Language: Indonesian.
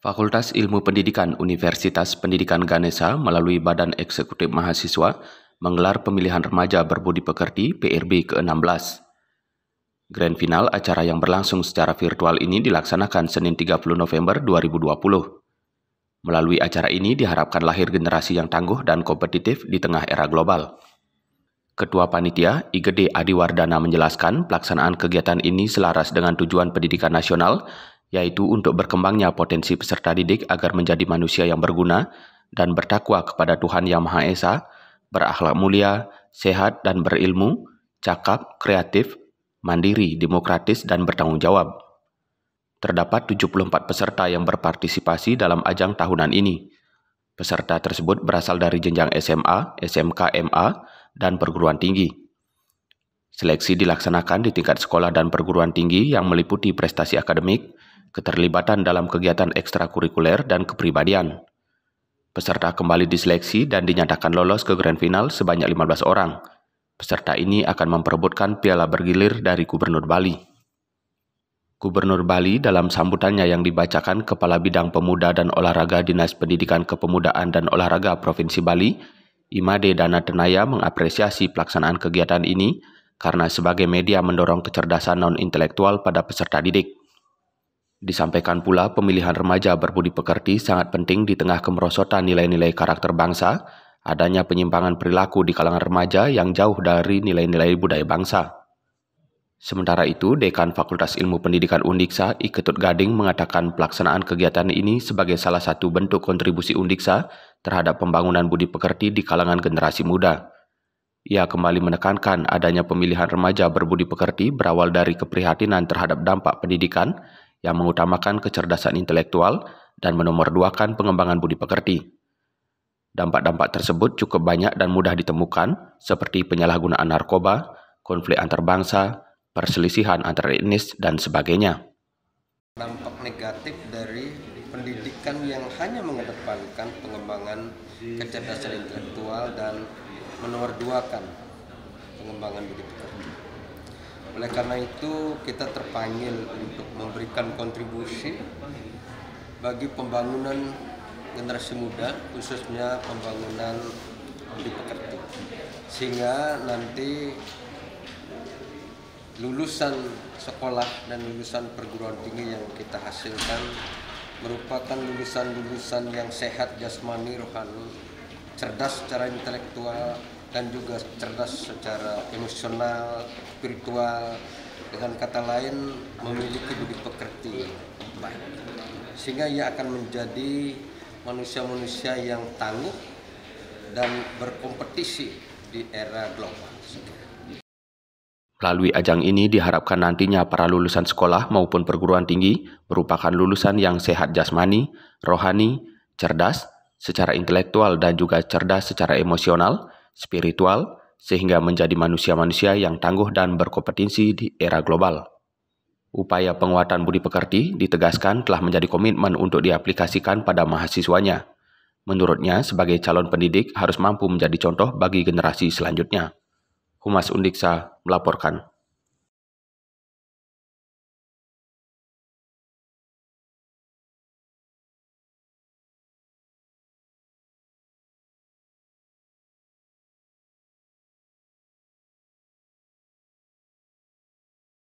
Fakultas Ilmu Pendidikan Universitas Pendidikan Ganesha melalui Badan Eksekutif Mahasiswa menggelar pemilihan remaja berbudi pekerti PRB ke-16. Grand final acara yang berlangsung secara virtual ini dilaksanakan Senin 30 November 2020. Melalui acara ini diharapkan lahir generasi yang tangguh dan kompetitif di tengah era global. Ketua Panitia, Igede Adiwardana menjelaskan pelaksanaan kegiatan ini selaras dengan tujuan pendidikan nasional, yaitu untuk berkembangnya potensi peserta didik agar menjadi manusia yang berguna dan bertakwa kepada Tuhan Yang Maha Esa, berakhlak mulia, sehat dan berilmu, cakap, kreatif, mandiri, demokratis, dan bertanggung jawab. Terdapat 74 peserta yang berpartisipasi dalam ajang tahunan ini. Peserta tersebut berasal dari jenjang SMA, SMK, MA, dan perguruan tinggi. Seleksi dilaksanakan di tingkat sekolah dan perguruan tinggi yang meliputi prestasi akademik, keterlibatan dalam kegiatan ekstrakurikuler, dan kepribadian. Peserta kembali diseleksi dan dinyatakan lolos ke grand final sebanyak 15 orang. Peserta ini akan memperebutkan piala bergilir dari Gubernur Bali. Gubernur Bali dalam sambutannya yang dibacakan Kepala Bidang Pemuda dan Olahraga Dinas Pendidikan Kepemudaan dan Olahraga Provinsi Bali, Imade Dana Tenaya mengapresiasi pelaksanaan kegiatan ini karena sebagai media mendorong kecerdasan non-intelektual pada peserta didik. Disampaikan pula pemilihan remaja berbudi pekerti sangat penting di tengah kemerosotan nilai-nilai karakter bangsa, adanya penyimpangan perilaku di kalangan remaja yang jauh dari nilai-nilai budaya bangsa. Sementara itu, Dekan Fakultas Ilmu Pendidikan Undiksa, I. Ketut Gading mengatakan pelaksanaan kegiatan ini sebagai salah satu bentuk kontribusi Undiksa terhadap pembangunan budi pekerti di kalangan generasi muda. Ia kembali menekankan adanya pemilihan remaja berbudi pekerti berawal dari keprihatinan terhadap dampak pendidikan yang mengutamakan kecerdasan intelektual dan menomorduakan pengembangan budi pekerti. Dampak-dampak tersebut cukup banyak dan mudah ditemukan, seperti penyalahgunaan narkoba, konflik antar bangsa, perselisihan antar etnis, dan sebagainya. Dampak negatif dari pendidikan yang hanya mengedepankan pengembangan kecerdasan intelektual dan menomorduakan pengembangan budi pekerti. Oleh karena itu, kita terpanggil untuk memberikan kontribusi bagi pembangunan generasi muda, khususnya pembangunan budi pekerti. Sehingga nanti lulusan sekolah dan lulusan perguruan tinggi yang kita hasilkan merupakan lulusan-lulusan yang sehat jasmani, rohani, cerdas secara intelektual, dan juga cerdas secara emosional, spiritual, dengan kata lain memiliki budi pekerti baik. Sehingga ia akan menjadi manusia-manusia yang tangguh dan berkompetisi di era global. Melalui ajang ini diharapkan nantinya para lulusan sekolah maupun perguruan tinggi merupakan lulusan yang sehat jasmani, rohani, cerdas secara intelektual dan juga cerdas secara emosional, spiritual, sehingga menjadi manusia-manusia yang tangguh dan berkompetensi di era global. Upaya penguatan budi pekerti ditegaskan telah menjadi komitmen untuk diaplikasikan pada mahasiswanya. Menurutnya, sebagai calon pendidik harus mampu menjadi contoh bagi generasi selanjutnya. Humas Undiksa melaporkan.